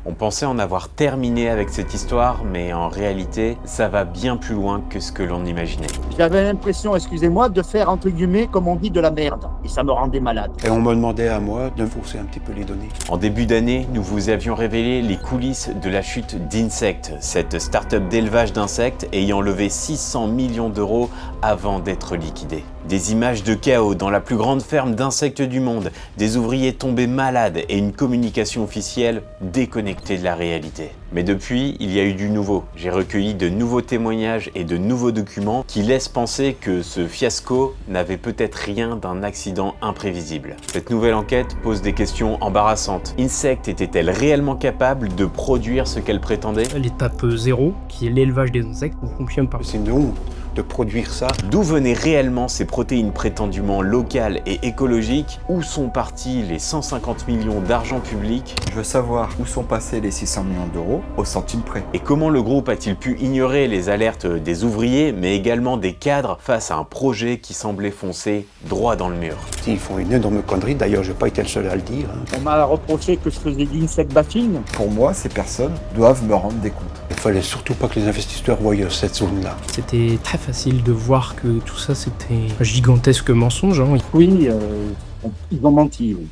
On pensait en avoir terminé avec cette histoire, mais en réalité, ça va bien plus loin que ce que l'on imaginait. J'avais l'impression, excusez-moi, de faire entre guillemets, comme on dit, de la merde. Et ça me rendait malade. Et on me demandait à moi de fausser un petit peu les données. En début d'année, nous vous avions révélé les coulisses de la chute d'Insect, cette start-up d'élevage d'insectes ayant levé 600 millions d'euros avant d'être liquidée. Des images de chaos dans la plus grande ferme d'insectes du monde, des ouvriers tombés malades et une communication officielle déconnectée de la réalité. Mais depuis, il y a eu du nouveau. J'ai recueilli de nouveaux témoignages et de nouveaux documents qui laissent penser que ce fiasco n'avait peut-être rien d'un accident imprévisible. Cette nouvelle enquête pose des questions embarrassantes. Insect était-elle réellement capable de produire ce qu'elle prétendait? L'étape 0, qui est l'élevage des insectes, ne fonctionne pas. C'est une honte de produire ça. D'où venaient réellement ces protéines prétendument locales et écologiques? Où sont partis les 150 millions d'argent public? Je veux savoir où sont passés les 600 millions d'euros au centime près. Et comment le groupe a-t-il pu ignorer les alertes des ouvriers, mais également des cadres face à un projet qui semblait foncer droit dans le mur? Ils font une énorme connerie, d'ailleurs je n'ai pas été le seul à le dire. On m'a reproché que je faisais de l'insect bashing. Pour moi, ces personnes doivent me rendre des comptes. Il fallait surtout pas que les investisseurs voient cette zone-là. C'était très facile de voir que tout ça c'était un gigantesque mensonge. Hein. Oui, ils ont menti. Oui.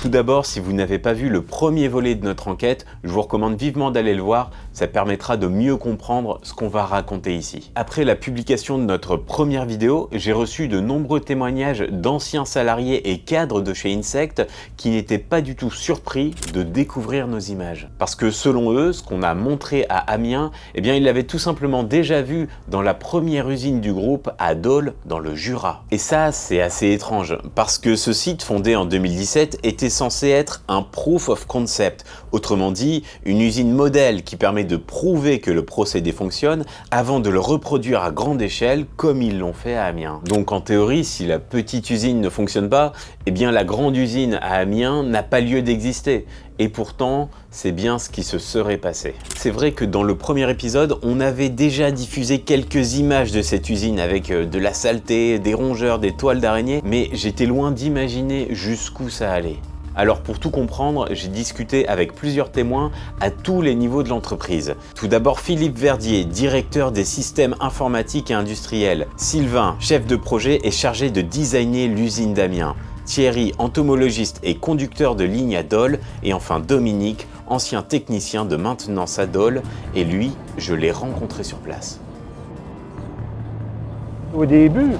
Tout d'abord, si vous n'avez pas vu le premier volet de notre enquête, je vous recommande vivement d'aller le voir, ça permettra de mieux comprendre ce qu'on va raconter ici. Après la publication de notre première vidéo, j'ai reçu de nombreux témoignages d'anciens salariés et cadres de chez Insect qui n'étaient pas du tout surpris de découvrir nos images. Parce que selon eux, ce qu'on a montré à Amiens, eh bien ils l'avaient tout simplement déjà vu dans la première usine du groupe à Dole, dans le Jura. Et ça, c'est assez étrange, parce que ce site fondé en 2017 était censé être un proof of concept, autrement dit une usine modèle qui permet de prouver que le procédé fonctionne avant de le reproduire à grande échelle comme ils l'ont fait à Amiens. Donc en théorie, si la petite usine ne fonctionne pas, eh bien la grande usine à Amiens n'a pas lieu d'exister. Et pourtant, c'est bien ce qui se serait passé. C'est vrai que dans le premier épisode, on avait déjà diffusé quelques images de cette usine avec de la saleté, des rongeurs, des toiles d'araignée, mais j'étais loin d'imaginer jusqu'où ça allait. Alors pour tout comprendre, j'ai discuté avec plusieurs témoins à tous les niveaux de l'entreprise. Tout d'abord Philippe Verdier, directeur des systèmes informatiques et industriels. Sylvain, chef de projet et chargé de designer l'usine d'Amiens. Thierry, entomologiste et conducteur de ligne à Dole. Et enfin Dominique, ancien technicien de maintenance à Dole. Et lui, je l'ai rencontré sur place. Au début,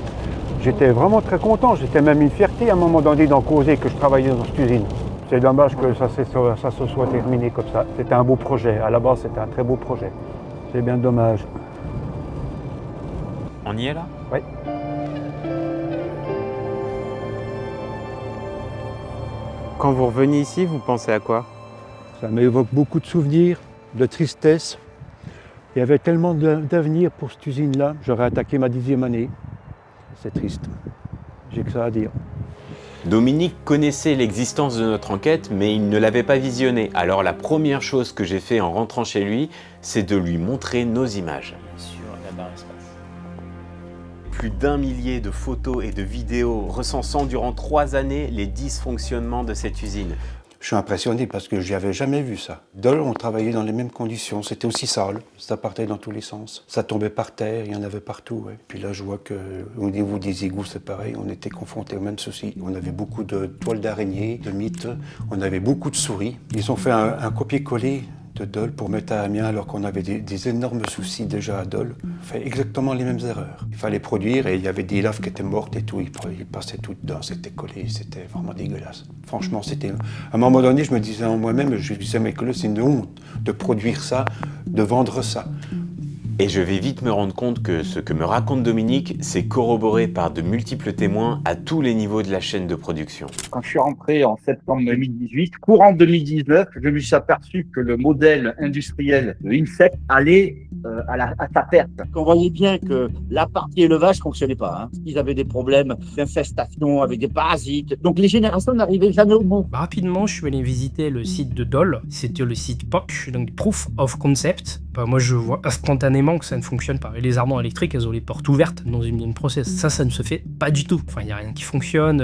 j'étais vraiment très content, j'étais même une fierté à un moment donné d'en causer que je travaillais dans cette usine. C'est dommage que ça se soit terminé comme ça. C'était un beau projet, à la base c'était un très beau projet. C'est bien dommage. On y est là? Oui. Quand vous revenez ici, vous pensez à quoi? Ça m'évoque beaucoup de souvenirs, de tristesse. Il y avait tellement d'avenir pour cette usine-là. J'aurais attaqué ma 10e année. C'est triste. J'ai que ça à dire. Dominique connaissait l'existence de notre enquête, mais il ne l'avait pas visionnée. Alors la première chose que j'ai fait en rentrant chez lui, c'est de lui montrer nos images. Sur la barre espace. Plus d'1 millier de photos et de vidéos recensant durant 3 années les dysfonctionnements de cette usine. Je suis impressionné parce que je n'avais jamais vu ça. Dole, on travaillait dans les mêmes conditions, c'était aussi sale, ça partait dans tous les sens. Ça tombait par terre, il y en avait partout. Ouais. Puis là, je vois qu'au niveau des égouts, c'est pareil, on était confrontés aux mêmes soucis. On avait beaucoup de toiles d'araignées, de mites, on avait beaucoup de souris. Ils ont fait un copier-coller de Dole pour mettre à Amiens alors qu'on avait des énormes soucis déjà à Dole. On fait exactement les mêmes erreurs. Il fallait produire et il y avait des laves qui étaient mortes et tout, ils passaient tout dedans, c'était collé, c'était vraiment dégueulasse. Franchement, c'était... À un moment donné, je me disais en moi-même, je disais, mais que c'est une honte de produire ça, de vendre ça. Et je vais vite me rendre compte que ce que me raconte Dominique, c'est corroboré par de multiples témoins à tous les niveaux de la chaîne de production. Quand je suis rentré en septembre 2018, courant 2019, je me suis aperçu que le modèle industriel de Insect allait à sa perte. On voyait bien que la partie élevage fonctionnait pas. Hein. Ils avaient des problèmes d'infestation avec des parasites. Donc les générations n'arrivaient jamais au bout. Rapidement, je suis allé visiter le site de Dole. C'était le site POC, donc Proof of Concept. Bah moi je vois instantanément que ça ne fonctionne pas. Et les ardents électriques, elles ont les portes ouvertes dans une zone process. Ça ne se fait pas du tout. Enfin, il n'y a rien qui fonctionne.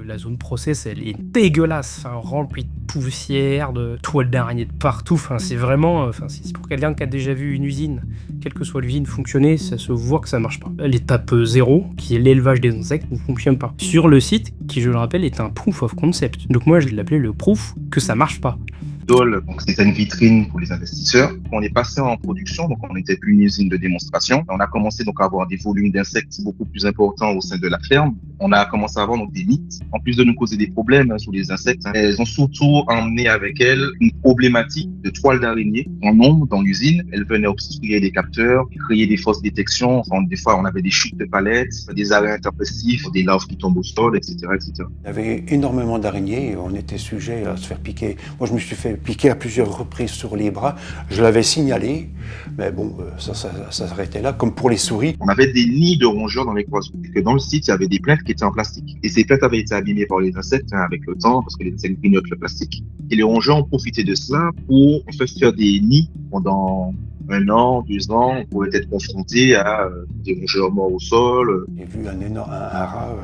La zone process, elle est dégueulasse. Enfin, remplie de poussière, de toiles d'araignée de partout. Enfin, c'est vraiment... c'est pour quelqu'un qui a déjà vu une usine, quelle que soit l'usine, fonctionner, ça se voit que ça marche pas. L'étape 0, qui est l'élevage des insectes, ne fonctionne pas. Sur le site, qui je le rappelle, est un proof of concept. Donc moi, je l'appelais le proof que ça marche pas. Dole, donc c'était une vitrine pour les investisseurs. On est passé en production, donc on n'était plus une usine de démonstration. On a commencé donc à avoir des volumes d'insectes beaucoup plus importants au sein de la ferme. On a commencé à avoir donc des mythes. En plus de nous causer des problèmes sur les insectes, elles ont surtout emmené avec elles une problématique de toiles d'araignée en nombre dans l'usine. Elles venaient obstruer les capteurs, créer des fausses détections. Enfin, des fois, on avait des chutes de palettes, des arrêts intempestifs, des larves qui tombent au sol, etc., etc. Il y avait énormément d'araignées et on était sujet à se faire piquer. Moi, je me suis fait piqué à plusieurs reprises sur les bras. Je l'avais signalé, mais bon, ça s'arrêtait là, comme pour les souris. On avait des nids de rongeurs dans les cloisons. Et que dans le site, il y avait des plaintes qui étaient en plastique. Et ces plaintes avaient été abîmées par les insectes avec le temps, parce que les insectes grignotent le plastique. Et les rongeurs ont profité de cela pour en fait faire des nids pendant 1 an, 2 ans, pour être confrontés à des rongeurs morts au sol. J'ai vu un rat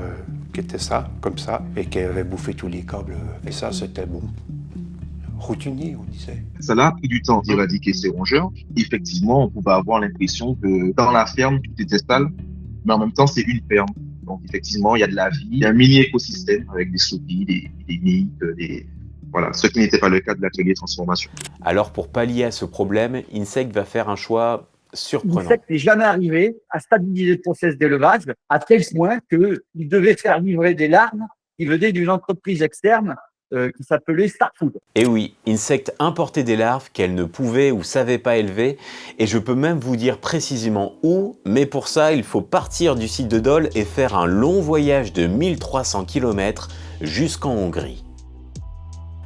qui était ça, comme ça, et qui avait bouffé tous les câbles. Et ça, c'était bon. Routinier, on disait. Ça a pris du temps d'éradiquer ces rongeurs. Effectivement, on pouvait avoir l'impression que dans la ferme, tout était stable, mais en même temps, c'est une ferme. Donc, effectivement, il y a de la vie, il y a un mini-écosystème avec des souris, des nids, voilà, ce qui n'était pas le cas de l'atelier transformation. Alors, pour pallier à ce problème, Insect va faire un choix surprenant. Insect n'est jamais arrivé à stabiliser le process d'élevage à tel point qu'il devait faire livrer des larves qui venaient d'une entreprise externe qui s'appelait Starfood. Et oui, Insect importait des larves qu'elle ne pouvait ou savait pas élever, et je peux même vous dire précisément où, mais pour ça, il faut partir du site de Dole et faire un long voyage de 1300 km jusqu'en Hongrie.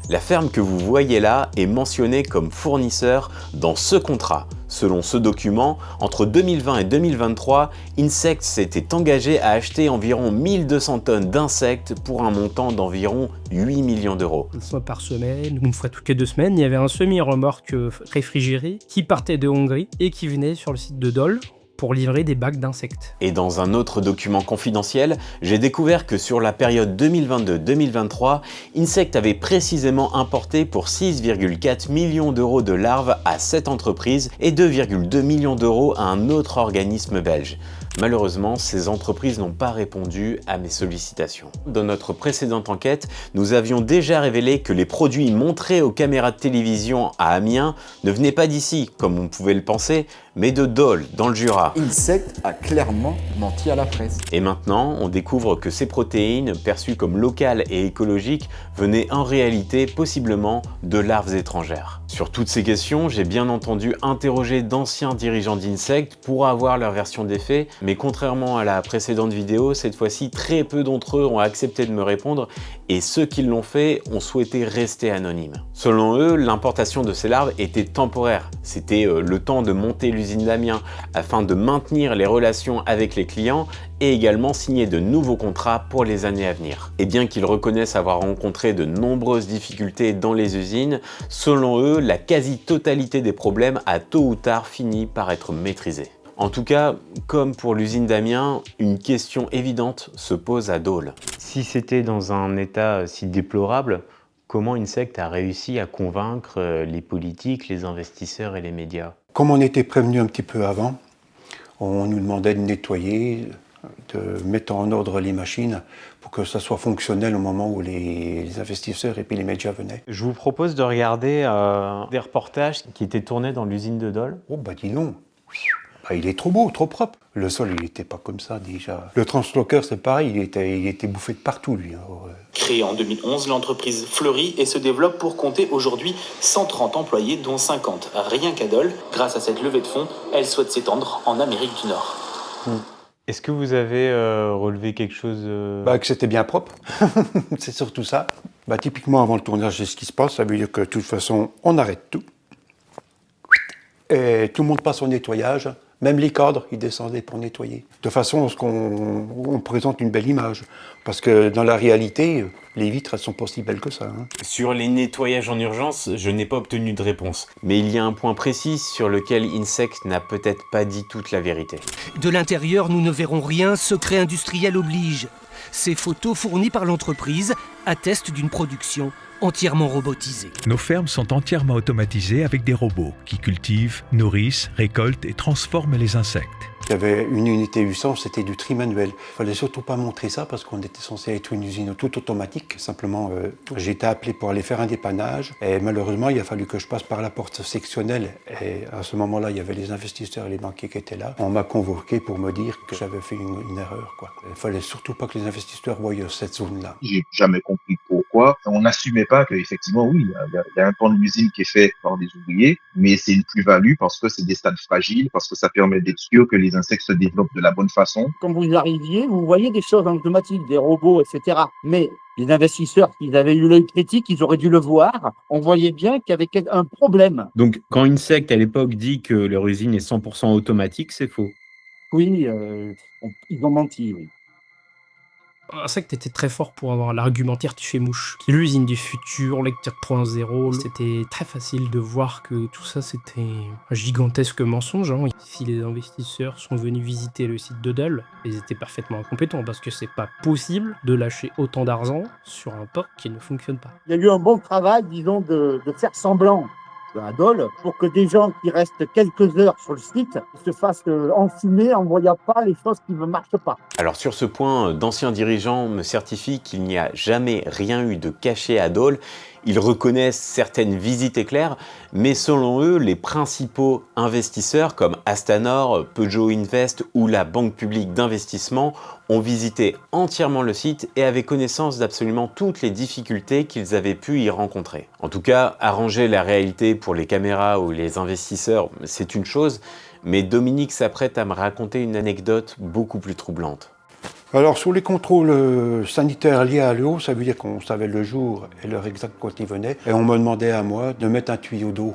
La ferme que vous voyez là est mentionnée comme fournisseur dans ce contrat. Selon ce document, entre 2020 et 2023, Insect s'était engagé à acheter environ 1200 tonnes d'insectes pour un montant d'environ 8 millions d'euros. Une fois par semaine, ou une fois toutes les 2 semaines, il y avait un semi-remorque réfrigéré qui partait de Hongrie et qui venait sur le site de Dole pour livrer des bacs d'insectes. Et dans un autre document confidentiel, j'ai découvert que sur la période 2022-2023, Insect avait précisément importé pour 6,4 millions d'euros de larves à cette entreprise et 2,2 millions d'euros à un autre organisme belge. Malheureusement, ces entreprises n'ont pas répondu à mes sollicitations. Dans notre précédente enquête, nous avions déjà révélé que les produits montrés aux caméras de télévision à Amiens ne venaient pas d'ici, comme on pouvait le penser, mais de Dole, dans le Jura. Insect a clairement menti à la presse. Et maintenant, on découvre que ces protéines, perçues comme locales et écologiques, venaient en réalité possiblement de larves étrangères. Sur toutes ces questions, j'ai bien entendu interroger d'anciens dirigeants d'Insect pour avoir leur version des faits, mais contrairement à la précédente vidéo, cette fois-ci, très peu d'entre eux ont accepté de me répondre et ceux qui l'ont fait ont souhaité rester anonymes. Selon eux, l'importation de ces larves était temporaire. C'était le temps de monter l'usine d'Amiens afin de maintenir les relations avec les clients et également signer de nouveaux contrats pour les années à venir. Et bien qu'ils reconnaissent avoir rencontré de nombreuses difficultés dans les usines, selon eux, la quasi-totalité des problèmes a tôt ou tard fini par être maîtrisée. En tout cas, comme pour l'usine d'Amiens, une question évidente se pose à Dole. Si c'était dans un état si déplorable, comment Insect a réussi à convaincre les politiques, les investisseurs et les médias? Comme on était prévenu un petit peu avant, on nous demandait de nettoyer, de mettre en ordre les machines pour que ça soit fonctionnel au moment où les investisseurs et puis les médias venaient. Je vous propose de regarder des reportages qui étaient tournés dans l'usine de Dole. Oh bah dis donc, il est trop beau, trop propre. Le sol, il n'était pas comme ça déjà. Le transloqueur, c'est pareil, il était bouffé de partout, lui. Alors, Créée en 2011, l'entreprise fleurit et se développe pour compter aujourd'hui 130 employés, dont 50 rien qu'à Dole. Grâce à cette levée de fonds, elle souhaite s'étendre en Amérique du Nord. Est-ce que vous avez relevé quelque chose que c'était bien propre, c'est surtout ça. Typiquement, avant le tournage, c'est ce qui se passe, ça veut dire que de toute façon, on arrête tout. Et tout le monde passe au nettoyage Même les cadres, ils descendaient pour nettoyer. De façon à ce qu'on présente une belle image. Parce que dans la réalité, les vitres, elles sont pas si belles que ça. Hein. Sur les nettoyages en urgence, je n'ai pas obtenu de réponse. Mais il y a un point précis sur lequel Insect n'a peut-être pas dit toute la vérité. De l'intérieur, nous ne verrons rien, secret industriel oblige. Ces photos fournies par l'entreprise attestent d'une production entièrement robotisée. Nos fermes sont entièrement automatisées avec des robots qui cultivent, nourrissent, récoltent et transforment les insectes. Il y avait une unité 800, c'était du tri manuel. Il fallait surtout pas montrer ça parce qu'on était censé être une usine tout automatique. Simplement, j'ai été appelé pour aller faire un dépannage et malheureusement, il a fallu que je passe par la porte sectionnelle. Et à ce moment-là, il y avait les investisseurs et les banquiers qui étaient là. On m'a convoqué pour me dire que j'avais fait une erreur, quoi. Il fallait surtout pas que les investisseurs voient cette zone-là. J'ai jamais compris pourquoi. On n'assumait pas qu'effectivement, oui, il y a un pan de l'usine qui est fait par des ouvriers, mais c'est une plus-value parce que c'est des stades fragiles, parce que ça permet d'être sûr que les insectes se développent de la bonne façon. Quand vous arriviez, vous voyez des choses automatiques, des robots, etc. Mais les investisseurs, s'ils avaient eu l'œil critique, ils auraient dû le voir. On voyait bien qu'il y avait un problème. Donc, quand Insect, à l'époque, dit que leur usine est 100% automatique, c'est faux. Oui, ils ont menti, oui. Insect était très fort pour avoir l'argumentaire chez Mouche. L'usine du futur, lecture 4.0, c'était très facile de voir que tout ça c'était un gigantesque mensonge. Hein. Si les investisseurs sont venus visiter le site de Dole, ils étaient parfaitement incompétents parce que c'est pas possible de lâcher autant d'argent sur un port qui ne fonctionne pas. Il y a eu un bon travail, disons, de faire semblant à Dole pour que des gens qui restent quelques heures sur le site se fassent enfumer en ne voyant pas les choses qui ne marchent pas. Alors sur ce point, d'anciens dirigeants me certifient qu'il n'y a jamais rien eu de caché à Dole. Ils reconnaissent certaines visites éclairs, mais selon eux, les principaux investisseurs comme Astanor, Peugeot Invest ou la Banque publique d'investissement ont visité entièrement le site et avaient connaissance d'absolument toutes les difficultés qu'ils avaient pu y rencontrer. En tout cas, arranger la réalité pour les caméras ou les investisseurs, c'est une chose, mais Dominique s'apprête à me raconter une anecdote beaucoup plus troublante. Alors, sur les contrôles sanitaires liés à l'eau, ça veut dire qu'on savait le jour et l'heure exacte quand il venait. Et on me demandait à moi de mettre un tuyau d'eau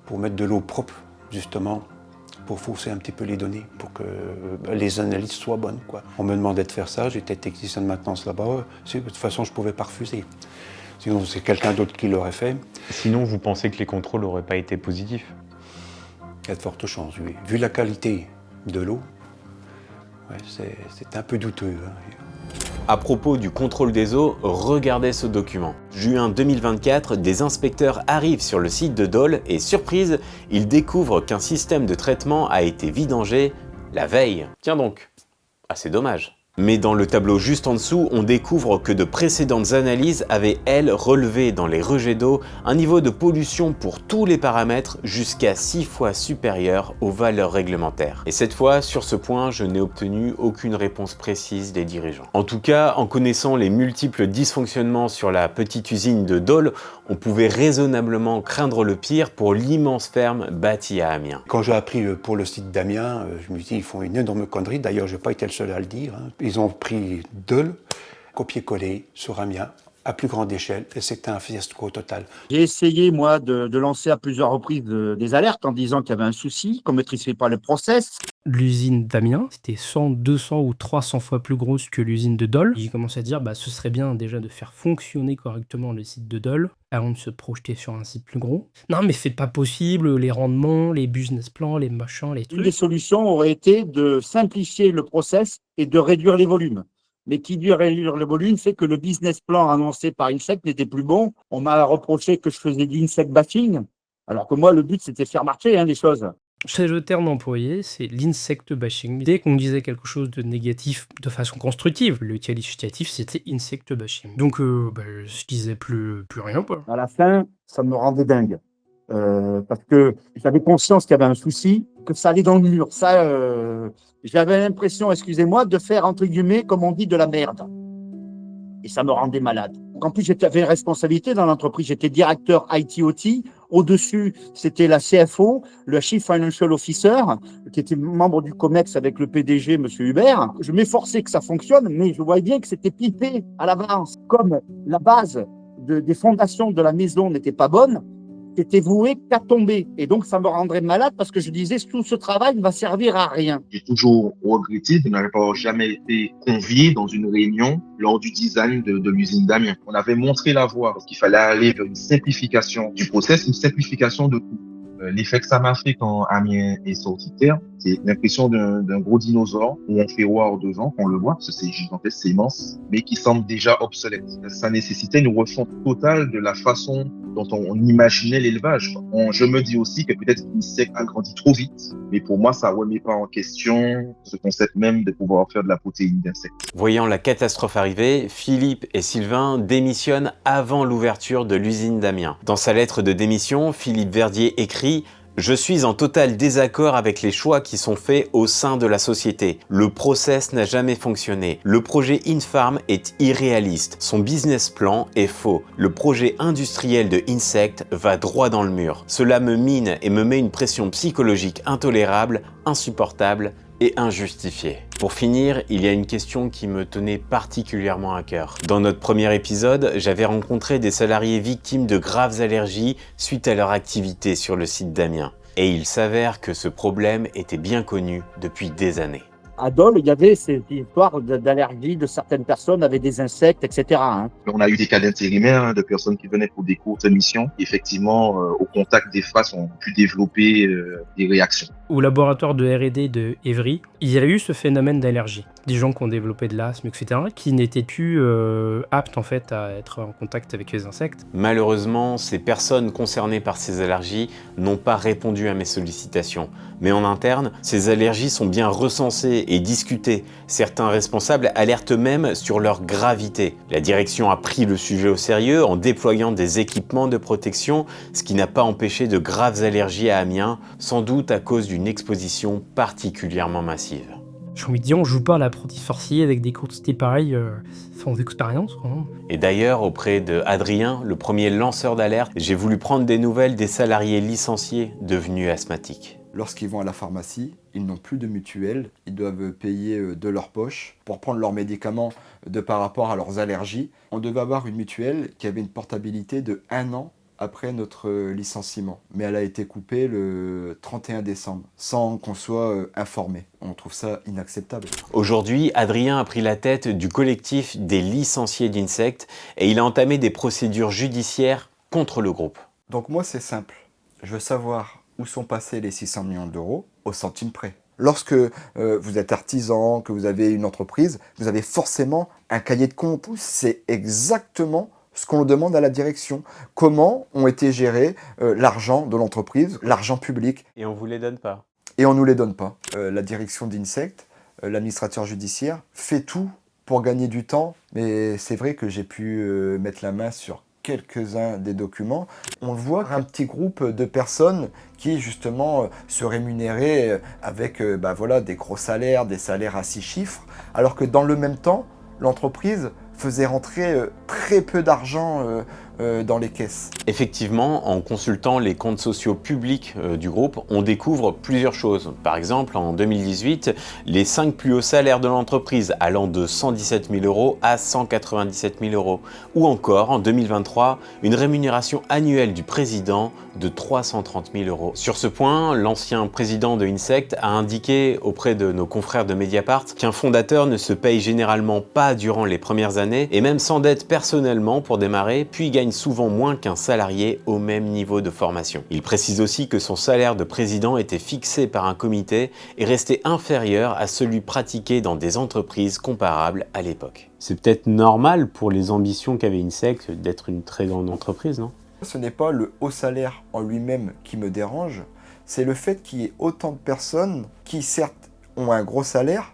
pour mettre de l'eau propre, justement, pour fausser un petit peu les données, pour que les analyses soient bonnes, quoi. On me demandait de faire ça, j'étais technicien de maintenance là-bas. De toute façon, je ne pouvais pas refuser. Sinon, c'est quelqu'un d'autre qui l'aurait fait. Sinon, vous pensez que les contrôles n'auraient pas été positifs? Il y a de fortes chances, oui. Vu la qualité de l'eau, ouais, c'est un peu douteux. Hein. À propos du contrôle des eaux, regardez ce document. Juin 2024, des inspecteurs arrivent sur le site de Dole et, surprise, ils découvrent qu'un système de traitement a été vidangé la veille. Tiens donc, c'est dommage. Mais dans le tableau juste en dessous, on découvre que de précédentes analyses avaient, elles, relevé dans les rejets d'eau un niveau de pollution pour tous les paramètres jusqu'à 6 fois supérieur aux valeurs réglementaires. Et cette fois, sur ce point, je n'ai obtenu aucune réponse précise des dirigeants. En tout cas, en connaissant les multiples dysfonctionnements sur la petite usine de Dole, on pouvait raisonnablement craindre le pire pour l'immense ferme bâtie à Amiens. Quand j'ai appris pour le site d'Amiens, je me suis dit, ils font une énorme connerie. D'ailleurs, je n'ai pas été le seul à le dire. Hein. Ils ont pris Dole, copié-collé sur Amiens, à plus grande échelle, et c'était un fiasco total. J'ai essayé, moi, de lancer à plusieurs reprises des alertes en disant qu'il y avait un souci, qu'on ne maîtrisait pas le process. L'usine d'Amiens, c'était 100, 200 ou 300 fois plus grosse que l'usine de Dole. J'ai commencé à dire, ce serait bien déjà de faire fonctionner correctement le site de Dole avant de se projeter sur un site plus gros. Non, mais c'est pas possible, les rendements, les business plans, les machins, les trucs. Une des solutions aurait été de simplifier le process et de réduire les volumes. Mais qui dit réduire le volume fait que le business plan annoncé par Insect n'était plus bon. On m'a reproché que je faisais du Insect bashing, alors que moi, le but, c'était de faire marcher les choses. C'est le terme employé, c'est l'insect bashing. Dès qu'on disait quelque chose de négatif de façon constructive, le qualificatif, c'était insect bashing. Donc, je disais plus rien, quoi. À la fin, ça me rendait dingue. Parce que j'avais conscience qu'il y avait un souci, que ça allait dans le mur. Ça, j'avais l'impression, excusez-moi, de faire, entre guillemets, comme on dit, de la merde. Et ça me rendait malade. En plus, j'avais une responsabilité dans l'entreprise. J'étais directeur IT-OT. Au-dessus, c'était la CFO, le Chief Financial Officer, qui était membre du COMEX avec le PDG, M. Hubert. Je m'efforçais que ça fonctionne, mais je voyais bien que c'était pipé à l'avance. Comme la base des fondations de la maison n'était pas bonne, c'était voué qu'à tomber. Et donc, ça me rendrait malade parce que je disais, tout ce travail ne va servir à rien. J'ai toujours regretté de n'avoir jamais été convié dans une réunion lors du design de l'usine d'Amiens. On avait montré la voie parce qu'il fallait aller vers une simplification du process, une simplification de tout. L'effet que ça m'a fait quand Amiens est sorti de terre, c'est l'impression d'un gros dinosaure où on fait voir devant, on le voit, parce que c'est gigantesque, c'est immense, mais qui semble déjà obsolète. Ça nécessitait une refonte totale de la façon dont on imaginait l'élevage. Je me dis aussi que peut-être l'INSEC a grandi trop vite, mais pour moi, ça remet pas en question ce concept même de pouvoir faire de la protéine d'insectes. Voyant la catastrophe arriver, Philippe et Sylvain démissionnent avant l'ouverture de l'usine d'Amiens. Dans sa lettre de démission, Philippe Verdier écrit « Je suis en total désaccord avec les choix qui sont faits au sein de la société. Le process n'a jamais fonctionné. Le projet InFarm est irréaliste. Son business plan est faux. Le projet industriel de Insect va droit dans le mur. Cela me mine et me met une pression psychologique intolérable, insupportable et injustifiée. » Pour finir, il y a une question qui me tenait particulièrement à cœur. Dans notre premier épisode, j'avais rencontré des salariés victimes de graves allergies suite à leur activité sur le site d'Amiens. Et il s'avère que ce problème était bien connu depuis des années. À Dole, il y avait ces histoires d'allergie de certaines personnes avec des insectes, etc. On a eu des cas d'intérimaires, de personnes qui venaient pour des courtes missions. Effectivement, au contact des faces, on a pu développer des réactions. Au laboratoire de R&D de Évry, il y a eu ce phénomène d'allergie. Des gens qui ont développé de l'asthme, etc., qui n'étaient plus aptes en fait à être en contact avec les insectes. Malheureusement, ces personnes concernées par ces allergies n'ont pas répondu à mes sollicitations. Mais en interne, ces allergies sont bien recensées et discutées. Certains responsables alertent même sur leur gravité. La direction a pris le sujet au sérieux en déployant des équipements de protection, ce qui n'a pas empêché de graves allergies à Amiens, sans doute à cause d'une exposition particulièrement massive. J'ai envie de dire, on joue pas à l'apprenti sorcier avec des quantités pareilles sans expérience. Et d'ailleurs, auprès de Adrien, le premier lanceur d'alerte, j'ai voulu prendre des nouvelles des salariés licenciés devenus asthmatiques. Lorsqu'ils vont à la pharmacie, ils n'ont plus de mutuelle, ils doivent payer de leur poche pour prendre leurs médicaments par rapport à leurs allergies. On devait avoir une mutuelle qui avait une portabilité de 1 an après notre licenciement. Mais elle a été coupée le 31 décembre, sans qu'on soit informé. On trouve ça inacceptable. Aujourd'hui, Adrien a pris la tête du collectif des licenciés d'Insect et il a entamé des procédures judiciaires contre le groupe. Donc moi, c'est simple. Je veux savoir où sont passés les 600 millions d'euros au centime près. Lorsque vous êtes artisan, que vous avez une entreprise, vous avez forcément un cahier de compte. C'est exactement ce qu'on demande à la direction. Comment ont été gérés l'argent de l'entreprise, l'argent public. Et on ne vous les donne pas. Et on ne nous les donne pas. La direction d'Insect, l'administrateur judiciaire, fait tout pour gagner du temps. Mais c'est vrai que j'ai pu mettre la main sur quelques-uns des documents. On voit un petit groupe de personnes qui justement se rémunéraient avec voilà, des gros salaires, des salaires à 6 chiffres, alors que dans le même temps, l'entreprise faisait rentrer très peu d'argent dans les caisses. Effectivement, en consultant les comptes sociaux publics du groupe, on découvre plusieurs choses. Par exemple, en 2018, les 5 plus hauts salaires de l'entreprise allant de 117 000 € à 197 000 €. Ou encore, en 2023, une rémunération annuelle du président de 330 000 €. Sur ce point, l'ancien président de Insect a indiqué auprès de nos confrères de Mediapart qu'un fondateur ne se paye généralement pas durant les premières années et même s'endette personnellement pour démarrer, puis gagne souvent moins qu'un salarié au même niveau de formation. Il précise aussi que son salaire de président était fixé par un comité et restait inférieur à celui pratiqué dans des entreprises comparables à l'époque. C'est peut-être normal pour les ambitions qu'avait Insect d'être une très grande entreprise, non ? Ce n'est pas le haut salaire en lui-même qui me dérange, c'est le fait qu'il y ait autant de personnes qui certes ont un gros salaire,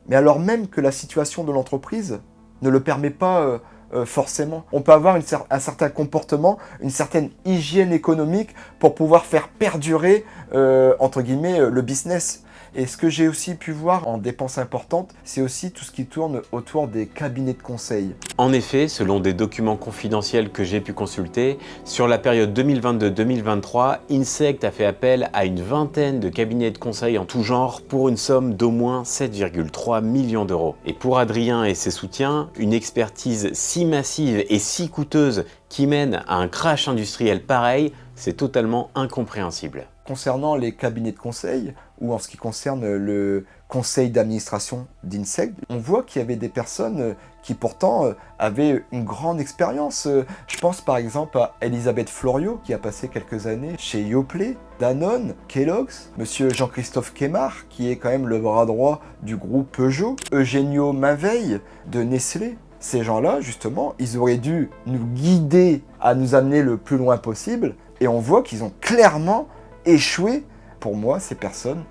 mais alors même que la situation de l'entreprise ne le permet pas forcément. On peut avoir un certain comportement, une certaine hygiène économique pour pouvoir faire perdurer, entre guillemets, le business. Et ce que j'ai aussi pu voir en dépenses importantes, c'est aussi tout ce qui tourne autour des cabinets de conseil. En effet, selon des documents confidentiels que j'ai pu consulter, sur la période 2022-2023, Insect a fait appel à une vingtaine de cabinets de conseil en tout genre pour une somme d'au moins 7,3 millions d'euros. Et pour Adrien et ses soutiens, une expertise si massive et si coûteuse qui mène à un crash industriel pareil c'est totalement incompréhensible. Concernant les cabinets de conseil, ou en ce qui concerne le conseil d'administration d'Insect, on voit qu'il y avait des personnes qui pourtant avaient une grande expérience. Je pense par exemple à Elisabeth Floriot, qui a passé quelques années chez Yoplait, Danone, Kellogg's, monsieur Jean-Christophe Kemar, qui est quand même le bras droit du groupe Peugeot, Eugenio Mainveille de Nestlé. Ces gens-là, justement, ils auraient dû nous guider à nous amener le plus loin possible, et on voit qu'ils ont clairement échoué. Pour moi, ces personnes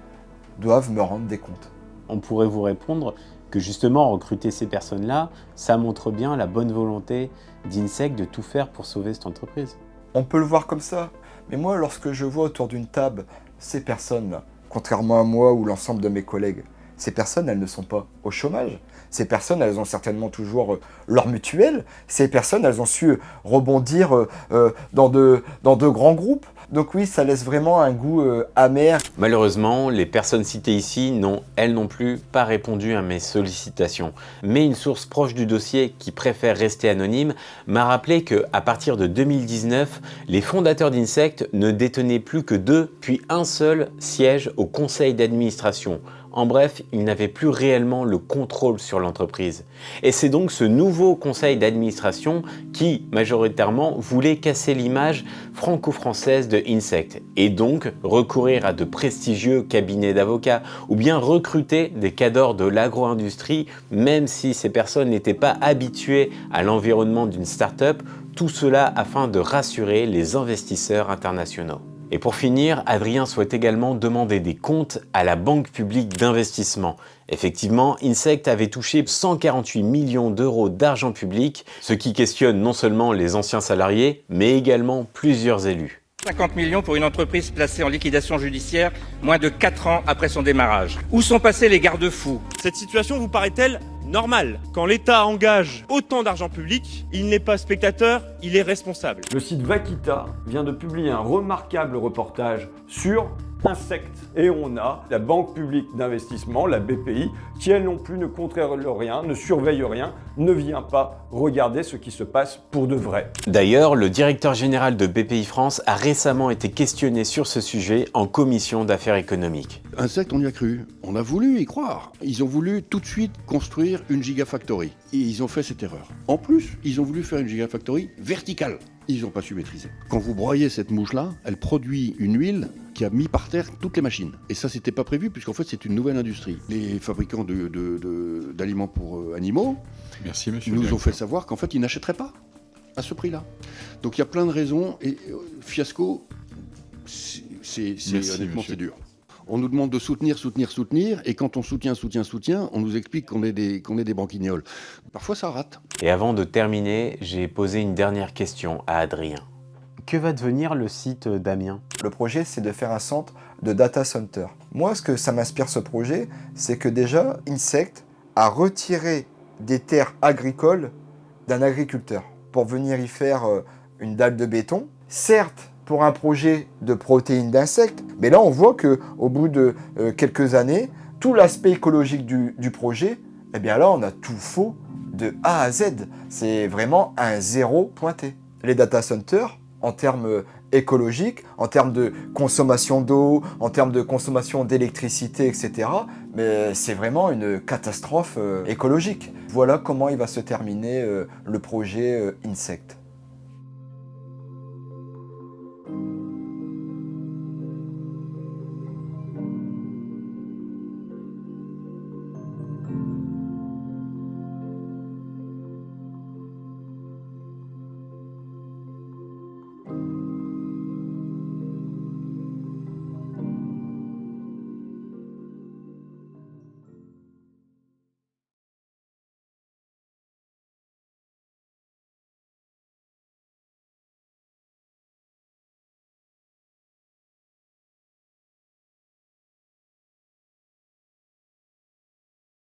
doivent me rendre des comptes. On pourrait vous répondre que justement recruter ces personnes-là, ça montre bien la bonne volonté d'Insect de tout faire pour sauver cette entreprise. On peut le voir comme ça, mais moi, lorsque je vois autour d'une table ces personnes-là, contrairement à moi ou l'ensemble de mes collègues, ces personnes, elles ne sont pas au chômage. Ces personnes, elles ont certainement toujours leur mutuelle. Ces personnes, elles ont su rebondir dans de grands groupes. Donc oui, ça laisse vraiment un goût amer. Malheureusement, les personnes citées ici n'ont, elles non plus, pas répondu à mes sollicitations. Mais une source proche du dossier, qui préfère rester anonyme, m'a rappelé qu'à partir de 2019, les fondateurs d'Insect ne détenaient plus que 2, puis un seul siège au conseil d'administration. En bref, ils n'avaient plus réellement le contrôle sur l'entreprise. Et c'est donc ce nouveau conseil d'administration qui, majoritairement, voulait casser l'image franco-française de Insect et donc recourir à de prestigieux cabinets d'avocats ou bien recruter des cadors de l'agro-industrie, même si ces personnes n'étaient pas habituées à l'environnement d'une start-up, tout cela afin de rassurer les investisseurs internationaux. Et pour finir, Adrien souhaite également demander des comptes à la Banque publique d'investissement. Effectivement, Insect avait touché 148 millions d'euros d'argent public, ce qui questionne non seulement les anciens salariés, mais également plusieurs élus. 50 millions pour une entreprise placée en liquidation judiciaire moins de 4 ans après son démarrage. Où sont passés les garde-fous? Cette situation vous paraît-elle normale? Quand l'État engage autant d'argent public, il n'est pas spectateur, il est responsable. Le site Vaquita vient de publier un remarquable reportage sur Insect. Et on a la Banque publique d'investissement, la BPI, qui elle non plus ne contrôle rien, ne surveille rien, ne vient pas regarder ce qui se passe pour de vrai. D'ailleurs, le directeur général de BPI France a récemment été questionné sur ce sujet en commission d'affaires économiques. Insect, on y a cru. On a voulu y croire. Ils ont voulu tout de suite construire une gigafactory. Et ils ont fait cette erreur. En plus, ils ont voulu faire une gigafactory verticale. Ils n'ont pas su maîtriser. Quand vous broyez cette mouche-là, elle produit une huile qui a mis par terre toutes les machines. Et ça, c'était pas prévu, puisqu'en fait, c'est une nouvelle industrie. Les fabricants d'aliments pour animaux nous ont fait savoir qu'en fait, ils n'achèteraient pas à ce prix-là. Donc, il y a plein de raisons. Et fiasco, honnêtement, c'est dur. On nous demande de soutenir, et quand on soutient, on nous explique qu'on est des branquignoles. Parfois, ça rate. Et avant de terminer, j'ai posé une dernière question à Adrien. Que va devenir le site d'Amiens? Le projet, c'est de faire un centre de data center. Moi, ce que ça m'inspire, ce projet, c'est que déjà, Insect a retiré des terres agricoles d'un agriculteur pour venir y faire une dalle de béton. Certes, pour un projet de protéines d'insectes, mais là on voit qu'au bout de quelques années, tout l'aspect écologique du projet, eh bien là on a tout faux de A à Z. C'est vraiment un zéro pointé. Les data centers, en termes écologiques, en termes de consommation d'eau, en termes de consommation d'électricité, etc., mais c'est vraiment une catastrophe écologique. Voilà comment il va se terminer le projet Insect.